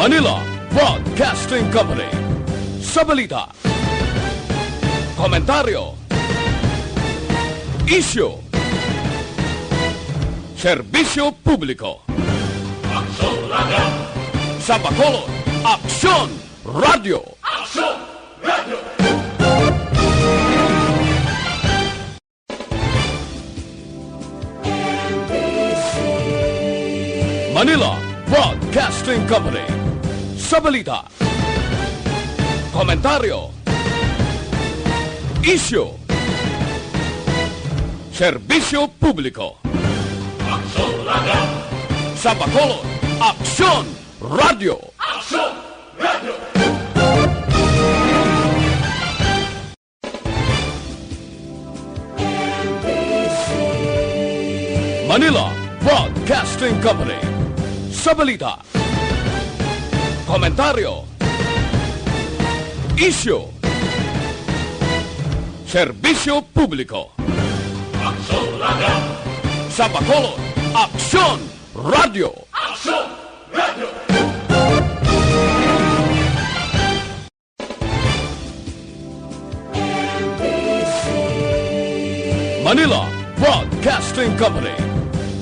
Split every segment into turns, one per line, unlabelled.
Manila Broadcasting Company. Sa balita, komentaryo, isyu, serbisyo publiko.
Aksyon Radio!
Sa Bacolod, Aksyon Radio!
Aksyon Radio!
Manila Broadcasting Company. Sa balita, komentaryo, isyu, serbisyo publiko.
Aksyon Radio!
Sa Bacolod, Aksyon Radio!
Aksyon Radio!
Manila Broadcasting Company. Sa balita, komentaryo, isyu, serbisyo publiko.
Aksyon Radio!
Sa Bacolod, Aksyon Radio!
Aksyon Radio!
Manila Broadcasting Company.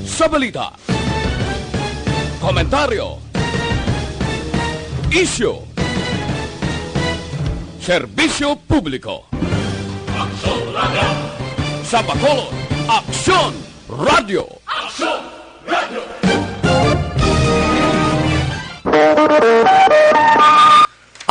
Sa balita, komentaryo, isyu, serbisyo publiko.
Aksyon Radio!
Sa Bacolod, Aksyon Radio!
Aksyon Radio!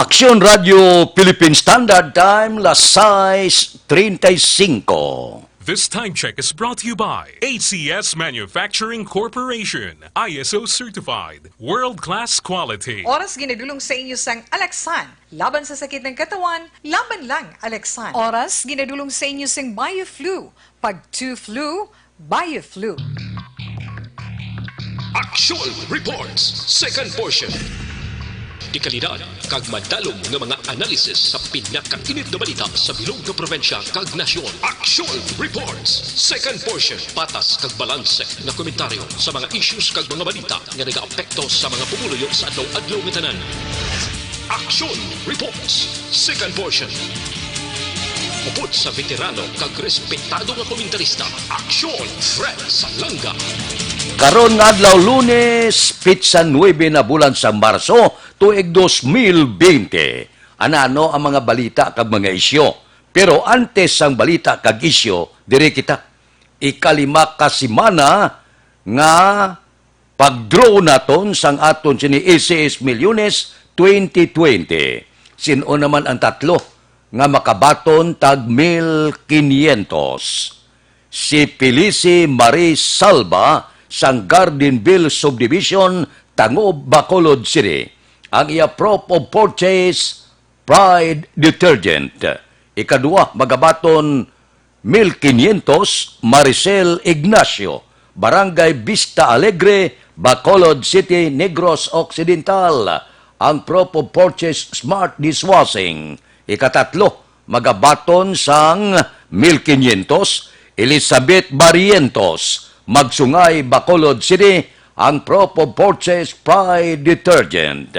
Aksyon Radio Philippine Standard Time, las 6:35.
This time check is brought to you by ACS Manufacturing Corporation, ISO certified, world-class quality.
Oras ginadulong sa inyo sang Alexan. Laban sa sakit ng katawan, laban lang Alexan. Oras ginadulong sa inyo sang BioFlu. Pag 2 flu, BioFlu.
Action Reports, second portion. Di kalidad, kag madalong nga mga analisis sa pinakainit na balita sa bilog na probinsya kag nasyon. Action Reports, second portion. Patas kag balanse na komentaryo sa mga issues kag mga balita nga nagaapekto sa mga pumuluyo sa adlaw-adlaw nga tanan. Action Reports, second portion. Upod sa veterano kag respetado nga komentarista. Action Fred Salanga.
Karon nga adlaw Lunes, pitsa 9 na bulan sa Marso, tuig 2020. Ano ang mga balita kag mga isyo. Pero antes ang balita kag isyo, dire kita. Ikalima ka simana nga pag-draw naton sang aton sini ACS Milyones 2020. Sino naman ang tatlo nga makabaton tag 1,500. Si Felicie Marie Salva sang Gardenville Subdivision, Tangob, Bacolod City. Ang iya prop of purchase, Pride Detergent. Ikadua, magabaton 1,500, Maricel Ignacio, Barangay Vista Alegre, Bacolod City, Negros Occidental. Ang prop of purchase, Smart Dishwashing. Ikatatlo, magabaton sang 1,500, Elizabeth Barrientos, Magsungay, Bacolod City, ang prop of purchase Pride Detergent.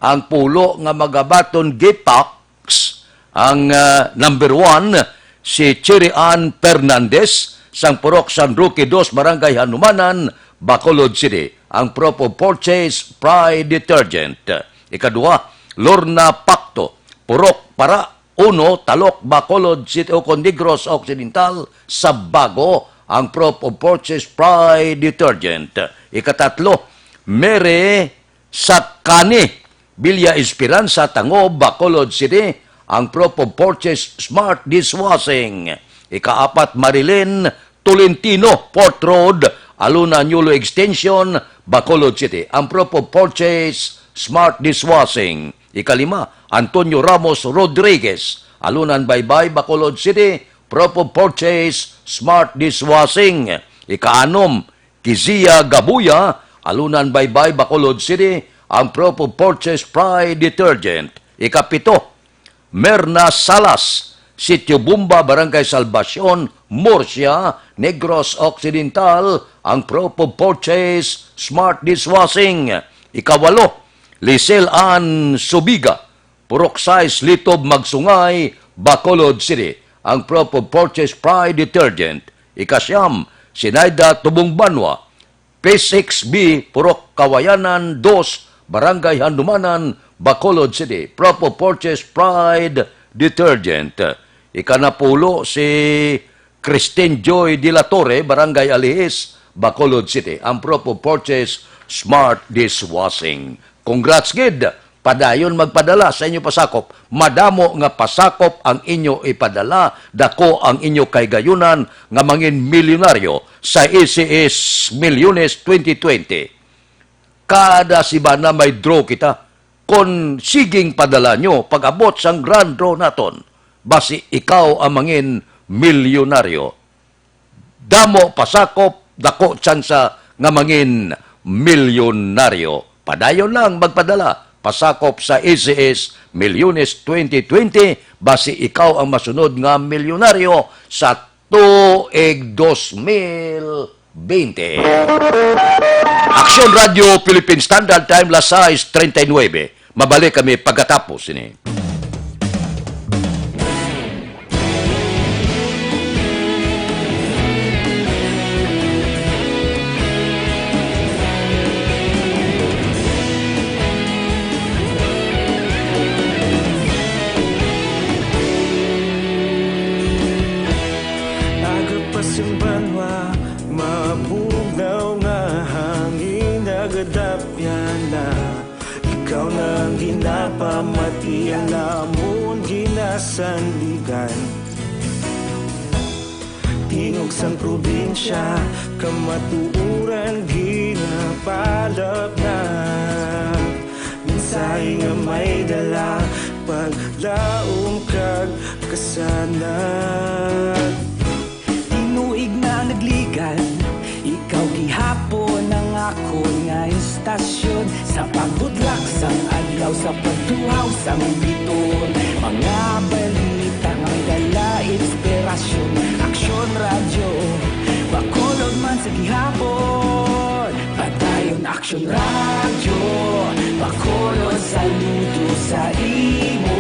Ang pulo nga magabaton Gitax, ang number 1, si Chirian Fernandez, sang Purok San Roque 2, Barangay Hanumanan, Bacolod City. Ang prop of purchase Pride Detergent. Ikadua, Lorna Pacto, Purok Para 1, Talok, Bacolod City, o Negros Occidental, Sabago, ang prop of purchase Pride Detergent. Ikatatlo, Mere Sakani, Villa Esperanza, Tangob, Bacolod City, ang prop of purchase Smart Dishwashing. Ikaapat, Marilyn Tolentino, Port Road, Aluna Nulo Extension, Bacolod City, ang prop of purchase Smart Dishwashing. Ikalima, Antonio Ramos Rodriguez, Alunan Baybay, Bacolod City, prop of purchase Smart Dishwashing. Ikaanom, Kizia Gabuya, Alunan Baybay, Bacolod City, ang prop of purchase Pride Detergent. Ikapito, Merna Salas, Sitio Bumba, Barangay Salvacion, Murcia, Negros Occidental, ang prop of purchase Smart Dishwashing. Ikawalo, Lisel Ann Subiga, Purok Size Litob Magsungay, Bacolod City. Ang Prop of Purchase Pride Detergent. Ikasyam, Sinaida Tubong Banwa, P6B, Purok Kawayanan 2, Barangay Handumanan, Bacolod City. Prop of Purchase Pride Detergent. Ikanapulo, si Christine Joy de la Torre, Barangay Alihis, Bacolod City. Ang Prop of Purchase Smart Dishwashing. Congrats, Gid! Padayon magpadala sa inyo pasakop. Madamo nga pasakop ang inyo ipadala. Dako ang inyo kay gayunan nga mangin milyonaryo sa ACS Milyones 2020. Kada sibana may draw kita. Kon siging padala nyo, pag-abot sang grand draw naton, basi ikaw ang mangin milyonaryo. Damo pasakop, dako tsansa nga mangin milyonaryo. Padayon lang magpadala. Pasakop sa ACS Milyones 2020, basi ikaw ang masunod nga milyonaryo sa tuig 2020. Action Radio Philippine Standard Time, las 6:39. Mabalik kami pagkatapos ini.
Banwa, mabugaw nga hangin nagadapyan na. Ikaw nang ginapamatian namon ginasandigan. Tingog sang probinsya, kamatuuran ginapalap na. Minsay nga may dala, paglaom kag kasanag.
Tinuig na nagligan, ikaw gihapon ang ako nga istasyon. Sa pagbutlak sang adlaw, sa pagtuhaw sang biton. Mga balita nga may dala inspirasyon. Aksyon radyo, Bacolod man sa gihapon. Padayon aksyon radyo, Bacolod saludo sa imo.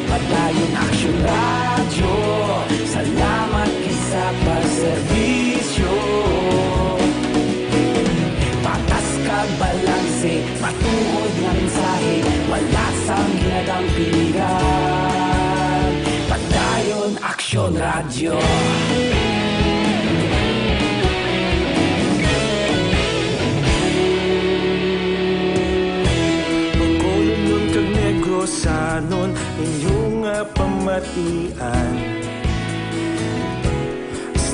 Padayon aksyon radyo, salamat kisa pagserbisyo. Patas kag balanse, matuod nga mensahe, wala sang ginadang piligan. Padayon aksyon radyo.
Bacolod nun kag Negrosanon, inyong nga pamatian.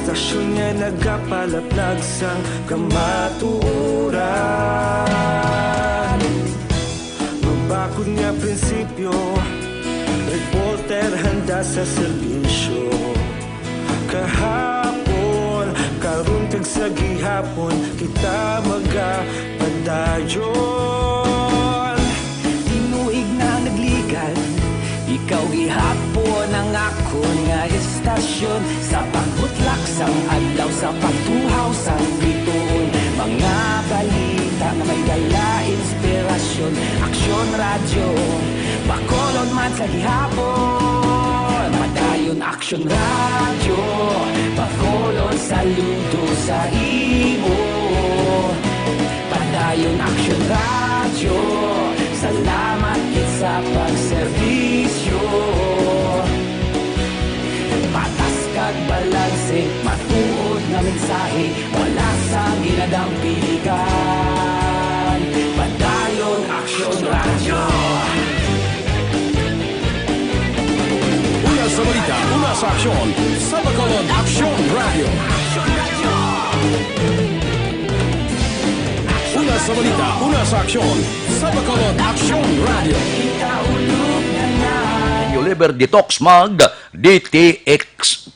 Stasyon nga nagapalaplag sang kamatuuran. Mabakod nga prinsipyo, reporter handa sa serbisyo. Kahapon, karon kag sa gihapon, kita magapadayon.
Tinuig na nagligan, ikaw gihapon ang ako nga istasyon. Sa pagbutlak sang adlaw, sa pagtuhaw sang biton. Mga balita nga may dala inspirasyon. Aksyon radyo, Bacolod man sa gihapon. Padayon aksyon radyo, Bacolod saludo sa imo. Padayon aksyon radyo, salamat kit sa pagserbisyo. Patas kag balanse, matuod na mensahe, wala sa ginadang piligan. Padayon aksyon radyo.
Una sa balita, una sa aksyon, sa Bacolod Action Radio. Una sa balita, una sa aksyon, sa Bacolod Action Radio.
Oliver Detox Mag DTX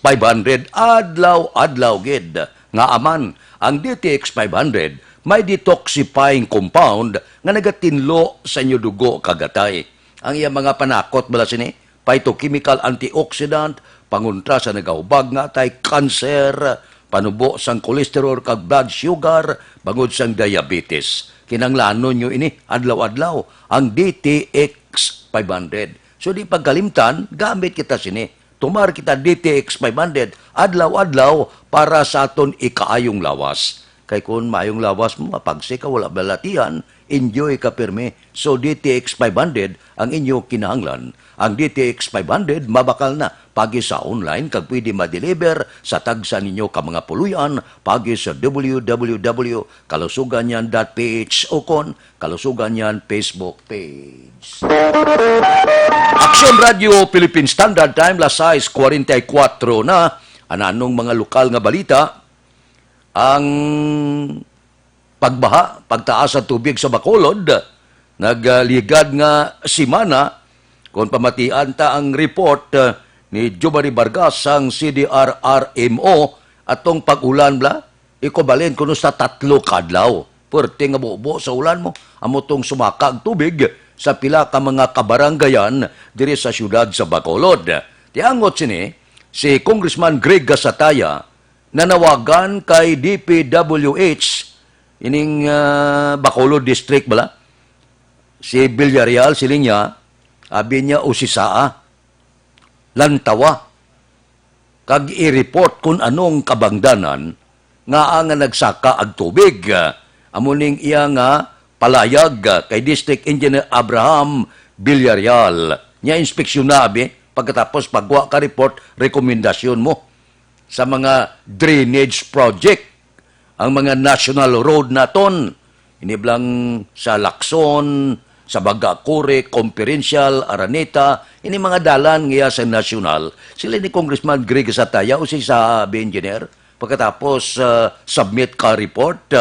500 adlaw gid nga aman ang DTX 500 may detoxifying compound nga nagatinlo sa inyo dugo kagatay. Ang iya mga panakot bala sini phytochemical antioxidant pangontra sa nagahubag nga tay cancer, panubo sang kolesterol kag blood sugar bangod sang diabetes. kinanglanon nyo ini, adlaw-adlaw, ang DTX 500. So di pagkalimtan, gamit kita sini. Tumar kita DTX 500, adlaw-adlaw para sa aton ikaayong lawas. Kay kung mayong lawas mo, mapagsi ka, wala balatian, enjoy ka pirme. So DTX 500 ang inyo kinahanglan. Ang DTX 500 mabakal na pagi sa online kag pwede ma-deliver sa tagsa ninyo ka mga puluyan pagi sa www.kalusuganyan.ph o kon Kalusuganyan Facebook page. Action Radio Philippine Standard Time las 6:44 na. Ananong mga lokal nga balita ang pagbaha, pagtaas sa tubig sa Bacolod, nagligad nga simana, kung pamatian ta ang report ni Jomari Vargas ang CDRRMO, atong pag-ulan bla, ikobalin kuno sa 3 kadlaw. Pwerte nga bubo sa ulan mo, amo tong sumaka ang tubig sa pila ka mga kabaranggayan diri sa syudad sa Bacolod. Tiangot sini, si Congressman Greg Gasataya, nanawagan kay DPWH ining Bacolod District bala si Villarreal siling niya abi niya usisaa lantawa kag i-report kung anong kabangdanan nga ang nagsaka ag tubig amuning iya nga palayag kay District Engineer Abraham Villarreal nya inspeksyon na abi pagkatapos pagwa ka report rekomendasyon mo sa mga drainage project, ang mga national road naton, iniblang sa Lacson, sa Bagakure, Conferential, Araneta, ini mga dalan ngayon sa national. Sila ni Congressman Greg Sataya o si sa engineer, pagkatapos submit ka report,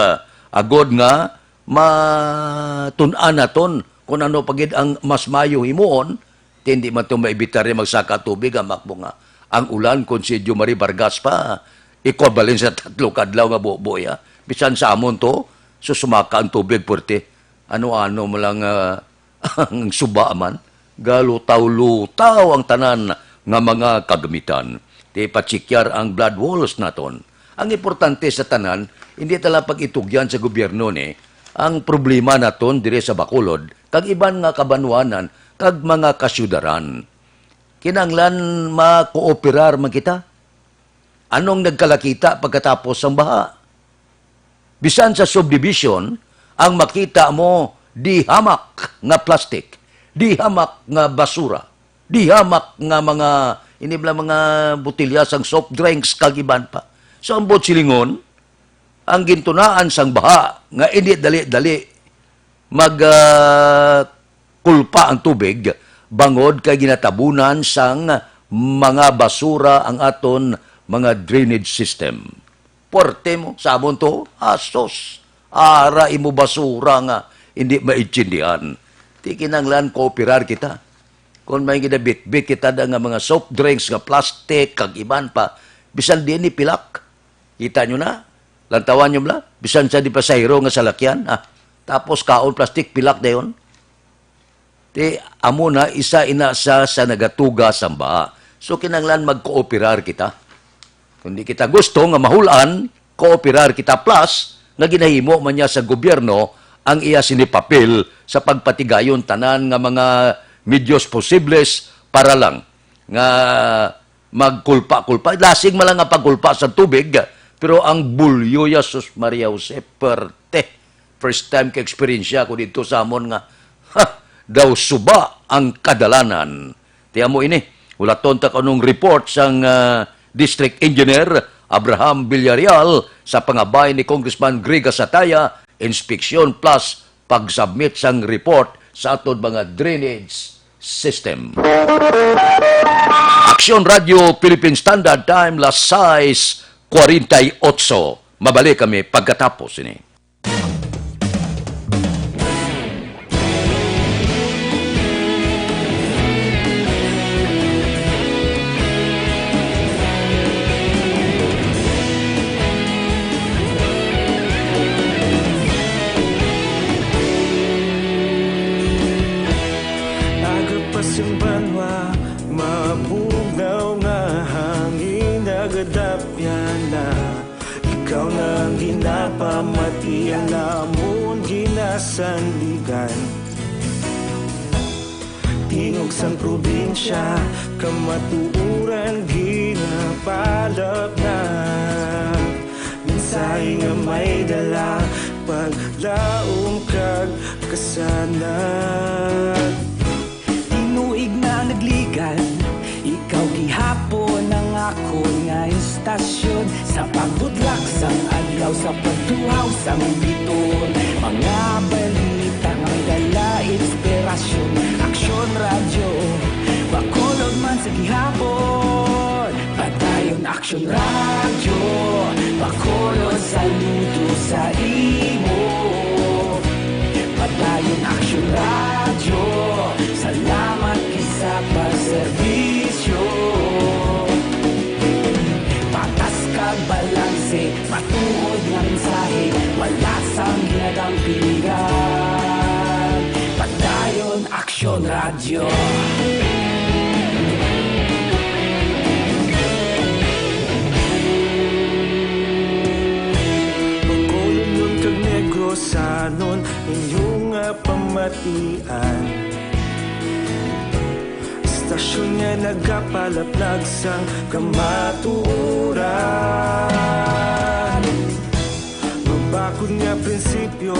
agod nga, matun-an naton kung ano pagid ang mas mayo himuon, hindi man ito maibitar magsaka tubig, ang makbo nga. Ang ulan kung si Jomari Vargas pa, ikobalin sa 3 kadlaw nga buo ya. Bisan sa amon to, susumaka ang tubig purti. Ano-ano mo lang ang suba man. Galutaw-lutaw ang tanan nga mga kagamitan. Di patsikyar ang blood walls naton. Ang importante sa tanan, hindi tala pag-itugyan sa gobyerno ni, ang problema naton dire sa Bacolod, kag iban nga kabanwanan, kag mga kasyudaran. Kinanglan makooperar man kita? Anong nagkalakita pagkatapos ng baha? Bisan sa subdivision, ang makita mo, di hamak nga plastic, di hamak nga basura, di hamak nga mga, inibla mga butilya sang soft drinks kagiban pa. So ang silingon, ang gintunaan sang baha, nga hindi dali-dali kulpa ang tubig, bangod kay ginatabunan sang mga basura ang aton mga drainage system. Porte mo, sabon to, asos, ara imo basura nga, hindi maitsindihan. Di kinanglan kooperar kita. Kung may ginabit-bit kita nga mga soft drinks, nga plastic, kag iban pa, bisan din ni pilak. Kita nyo na, lantawan nyo mla, bisan sa di pasayro nga salakyan, tapos kaon plastic, pilak na yun. Di, amo na, isa inasa sa nagatuga sa baha. So, kinanglan magkooperar kita. Kung di kita gusto nga mahulan, kooperar kita plus, nga ginahimo man niya sa gobyerno, ang iya sinipapil sa pagpatigayon tanan nga mga medyos posibles para lang nga magkulpa-kulpa. Lasing malang nga pagkulpa sa tubig, pero ang bulyo ya sus Maria Jose perte. First time ka-experience ko dito sa amon nga, daw suba ang kadalanan. Tiyan mo ini, ulaton ta kanong report sang District Engineer Abraham Villarreal sa pangabay ni Congressman Greg Sataya, inspeksyon plus pag-submit sang report sa aton mga drainage system. Action Radio Philippine Standard Time las 6:48. Mabalik kami pagkatapos ini.
Agapasumbanwa, mapugaw nga hangin nagadapyan na. Ikaw nang ginapamati ang namon ginapamati. kasandigan. Tingog sang probinsya, kamatuuran ginapalap na. Minsay nga may dala, paglaom kag kasanag.
Tinuig na nagligan, ikaw gihapon ang ako nga istasyon. Sa pagbutlak sang adlaw, sa pagtuhaw sang biton. Mga balita nga may dala, inspirasyon. Aksyon radyo, bakulog man sa gihapon. Padayon aksyon radyo, bakulog saludo sa imo. Padayon aksyon radyo, salamat kisa pagserbisyo. Patas kag balanse, matuod nga mensahe, wala sang ginadang piligan. Padayon aksyon radyo.
Pagkulong nun kag negrosanon, inyong nga pamatian. Istasyon nga nagapalaplag sang kamatuuran. Mabakod nga prinsipyo,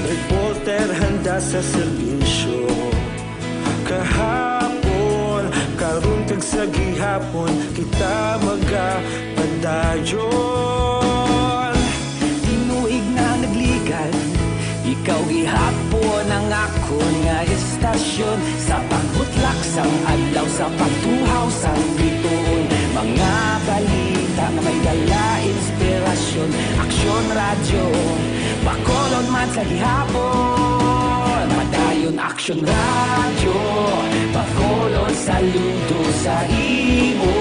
reporter handa sa serbisyo. Kahapon, karon kag sa gihapon, kita magapadayon.
Tinuig na nagligan, ikaw gihapon ang ako nga istasyon. Sa pagbutlak sang adlaw, sa pagtuhaw sang biton. Mga balita nga may dala, inspirasyon. Aksyon radyo, bakolon man sa gihapon. Padayon aksyon radyo, bakolon saludo sa imo.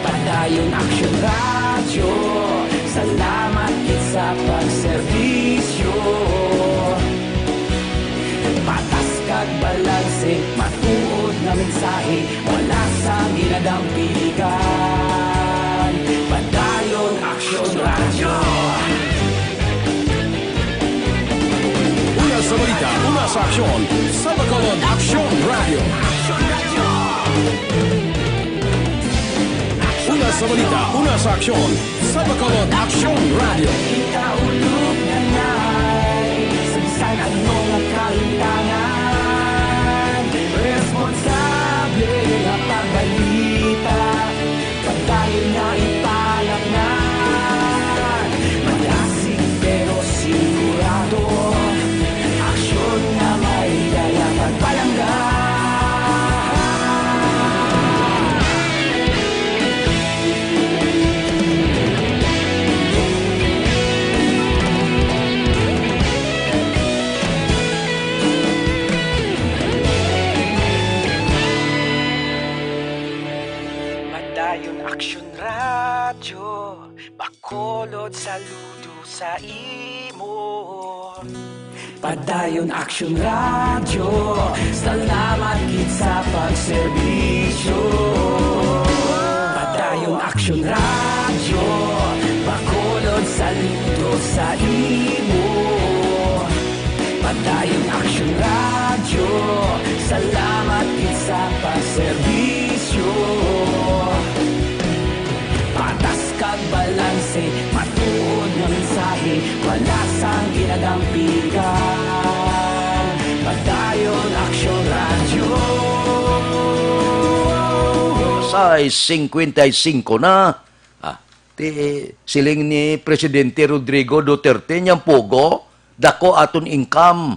Padayon aksyon radyo, salamat kit sa pagserbisyo. Patas kag balanse, matuod na mensahe, wala sang ginadang piligan. Padayon aksyon radyo.
Una sa balita, una sa aksyon, sa Bacolod Aksyon Radio. Una sa balita, una sa aksyon, sa Bacolod Aksyon Radio.
Kita ulog na na'y Samsan at mga kalintangan. Responsable na pagbalita, pagdayon na ipalak na. Malasig pero sigurado, aksyon na may dala pagpalanggan. Padayon aksyon radyo, bakolod saludo sa imo. Padayon aksyon radyo, salamat kit sa pagserbisyo. Padayon aksyon radyo, bakolod saludo sa imo. Padayon aksyon radyo, salamat kit sa pagserbisyo. Patas kag balanse, matuod nga mensahe, wala sang ginadang piligan. Padayon aksyon radyo.
Sa 55 na, siling ni Presidente Rodrigo Duterte niyang pugo, dako aton income.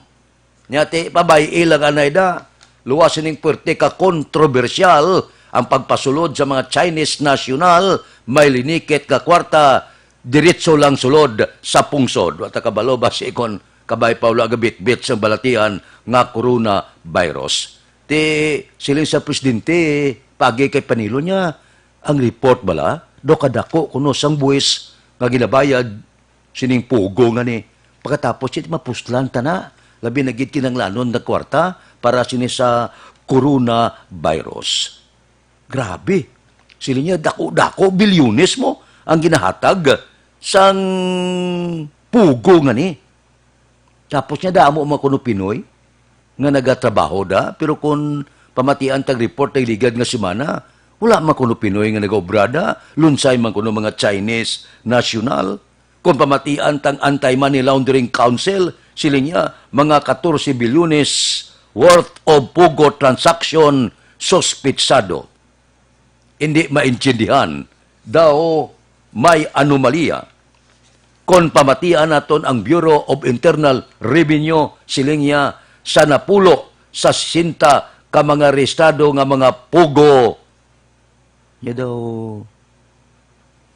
Nya ti pabay ilang anay da. Luwas ning puwerte ka kontrobersyal ang pagpasulod sa mga Chinese national, may linikit ka kwarta, diretso lang sulod sa pungsod. Wata kabalo ba si ikon kabay Paulo agabit-bit sa balatian nga coronavirus. Ti siling sa presidente, pagi kay panilo niya, ang report bala, do kadako kuno sang buwis nga ginabayad sining pugo nga ni. Pagkatapos iti mapustlan ta na, labi nagit kinanglanon na kwarta para sini sa coronavirus. Grabe. Sila niya, dako-dako, bilyones mo ang ginahatag sang pugo nga ni. Tapos niya damo mga kuno Pinoy nga nagatrabaho da, pero kung pamatian tag report ay ligad nga semana, wala man kuno Pinoy nga nagaobrada, lunsay man kuno mga Chinese national. Kung pamatian tang Anti-Money Laundering Council, sila niya mga 14 bilyones worth of pugo transaction sospitsado. Hindi maintindihan daw may anomalya. Kung pamatian naton ang Bureau of Internal Revenue, siling niya sa napulo sa 60 ka mga restado nga mga pugo. Niya daw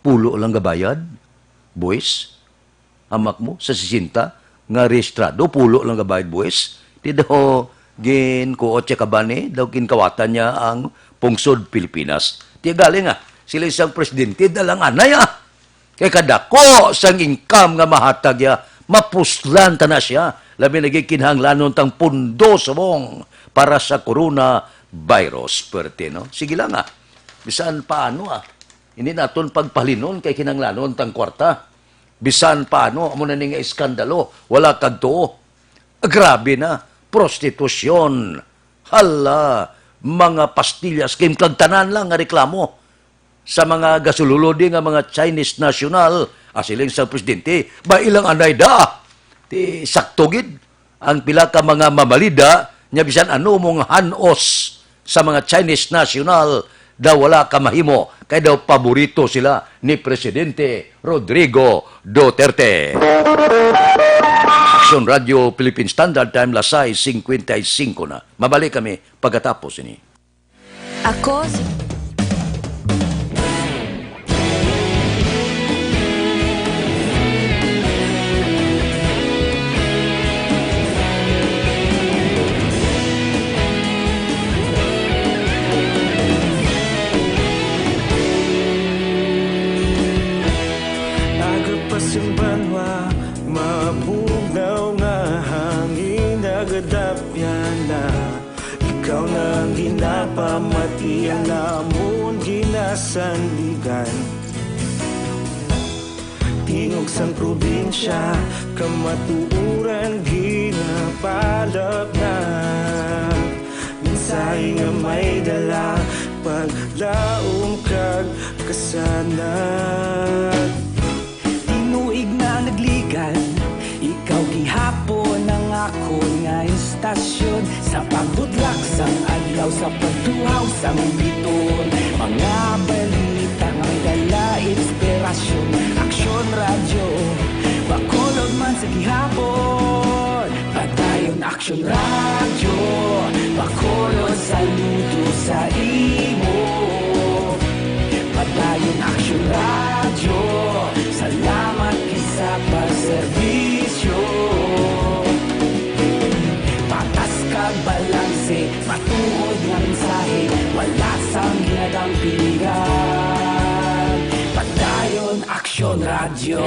pulo lang gabayad, boys. Amak mo sa 60 nga restrado, pulo lang gabayad, boys. Di daw gin kuotse kabane, daw kinkawatan niya ang pungsod Pilipinas. Di galing sila isang presidente, dalang anay Kaya kadako sang income nga mahatag ya, mapuslan ta na siya. Labi nagikinhanglanon tang pundo subong para sa coronavirus. Perte, no? Sige lang bisan paano Hindi naton pagpalinon kay kinanglanon tang kwarta. Bisan paano, amo na nga iskandalo, wala kag tuo. Grabe na, prostitusyon. Hala, mga pastillas, kim kag tanan lang nga reklamo sa mga gasululodi nga mga Chinese national, asiling sa presidente, ba ilang anay da? Ti saktogid ang pila ka mga mamalida, nya bisan ano mong hanos sa mga Chinese national, daw wala ka mahimo, kay daw paborito sila ni Presidente Rodrigo Duterte. Action Radio Philippine Standard Time, Lasay, 55 na. Mabalik kami pagkatapos ini.
Ako
Agapasang banwa, mapugnaw nga hangin nagadapyan na. Ikaw na ang ginapamatian namon ginasandigan. Tingog sang probinsya, kamatuuran ginapalap na. Minsay nga may dala, paglaom kag kasanag.
Tinuig na nagligan, ikaw gihapon ang ako nga istasyon. Sa pagbutlak sang adlaw, sa pagtuhaw sang biton. Mga balita nga may dala inspirasyon. Aksyon radyo, bakolod man sa gihapon. Patayon aksyon radyo, bakolod saludo sa imo. Patayon aksyon radyo, salamat kisa pagserbisyo. Patas kag balanse, matuod nga mensahe, wala sang ginadang piligan. Patayon aksyon radyo.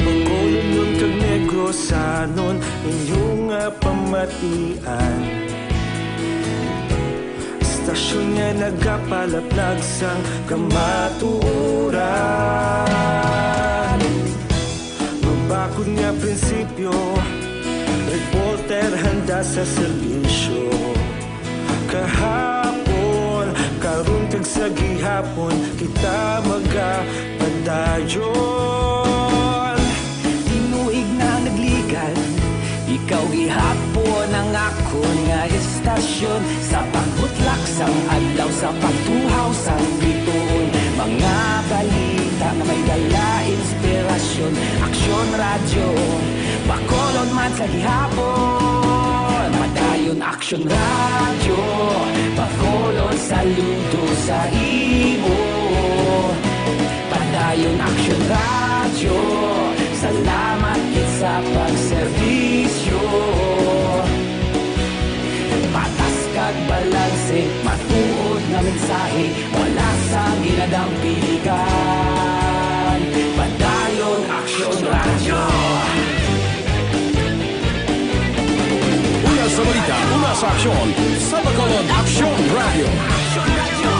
Pagkulong nun kag negrosanon, inyong pamatian. Istasyon nga nagapalaplag sang kamatuuran. Mabakod nga prinsipyo, reporter handa sa serbisyo. Kahapon, karon kag sa gihapon, kita magapadayon.
Tinuig na nagligan, ikaw gihapon ang ako nga istasyon. Sa pagbutlak sang adlaw, sa pagtuhaw sang biton. Mga balita na may dala inspirasyon. Aksyon radyo, bakolod man sa gihapon. Madayon aksyon radyo, bakolod saludo sa imo. Padayon aksyon radyo, salamat sa pagserbisyo. Patas kag balanse, matuod na mensahe, wala sa ginadang piligan. Padayon aksyon radyo.
Una sa balita, una sa aksyon, sa Bacolod Action Radio.
Aksyon radyo.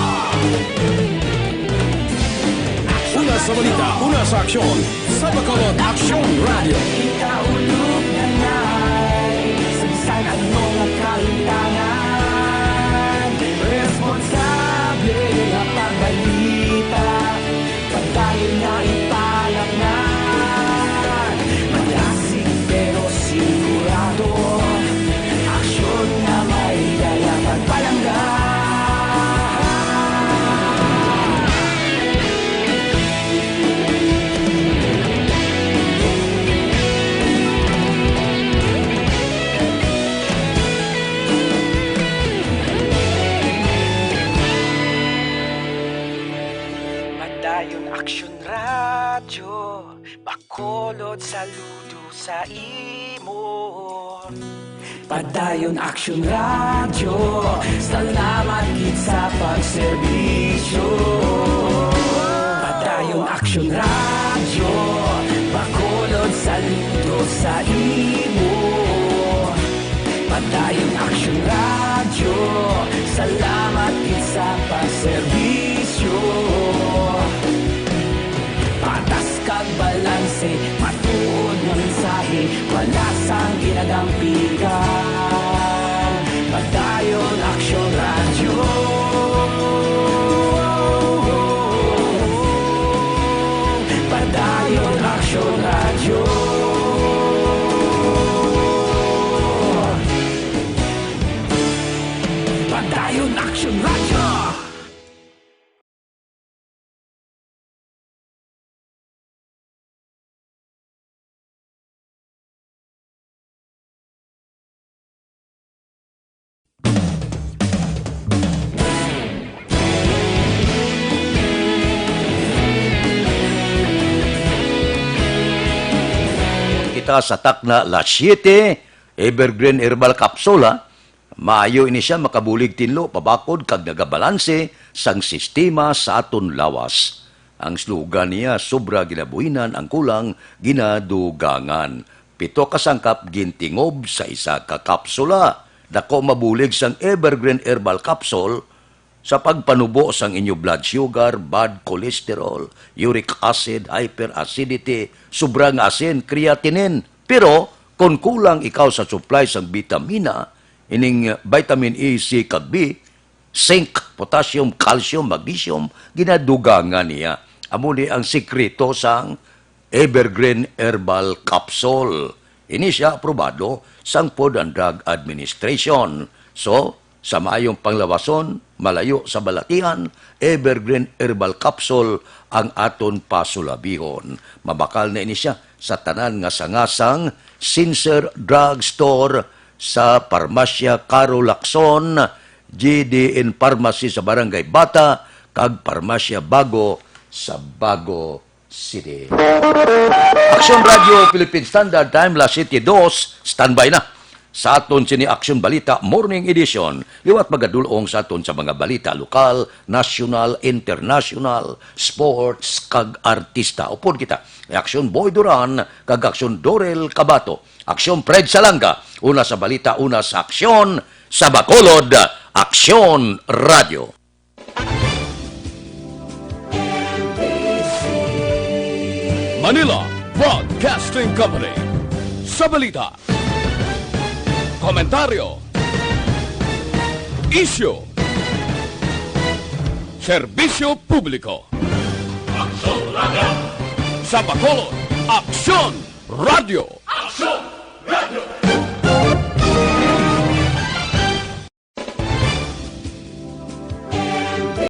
sa balita, una sa aksyon, sa Bacolod Action Radio.
Ikaulog na na'y Sansan anong nakalintangan Responsable na pagbalita Pagdayon na ipalaknan Malasig pero sigurado Aksyon na may dala pagpalanggan
Padayon Aksyon Radyo Bacolod saludo sa imo
Padayon Action Radio Salamat gid sa pagserbisyo Padayon Action Radio Bacolod saludo sa imo Padayon Action Radio Salamat gid sa pagserbisyo Patas kag balanse, matuod nga mensahe, wala sang ginagampikan. Padayon Action Radio. Padayon Action Radio. Padayon Action Radio.
Kita sa takna La 7, Evergreen Herbal Capsula, maayo ini siya makabulig tinlo, pabakod kag nagabalanse sang sistema sa aton lawas. Ang slogan niya, sobra ginabuhinan, ang kulang ginadugangan. 7 kasangkap gintingob sa isa ka kapsula. Dako mabulig sang Evergreen Herbal Capsule sa pagpanubo sang inyo blood sugar, bad cholesterol, uric acid, hyperacidity, sobrang asin, creatinine. Pero kung kulang ikaw sa supply sang vitamina, ining vitamin E, C, kag B, zinc, potassium, calcium, magnesium, ginadugangan niya. Amo ni ang sikreto sang Evergreen Herbal Capsule. Ini siya aprobado sang Food and Drug Administration. So, sa maayong panglawason, malayo sa balatian, Evergreen Herbal Capsule ang aton pasulabihon. Mabakal na ini siya sa tanan nga sangasang Sincere Drug Store sa Parmasya Caro Lacson, GDN Pharmacy sa Barangay Bata, kag Parmasya Bago sa Bago City. Action Radio Philippine Standard Time, La City 2, standby na. Sa aton sini Action Balita Morning Edition, liwat magadulong sa aton sa mga balita lokal, national, international, sports, kag artista. Upod kita, Action Boy Duran, kag Action Dorel Cabato, Action Fred Salanga, una sa balita, una sa aksyon, sa Bacolod, Action Radio.
Manila Broadcasting Company. Sa balita, komentaryo, isyu, serbisyo publiko.
Aksyon Radio.
Sa Bacolod, Aksyon Radio.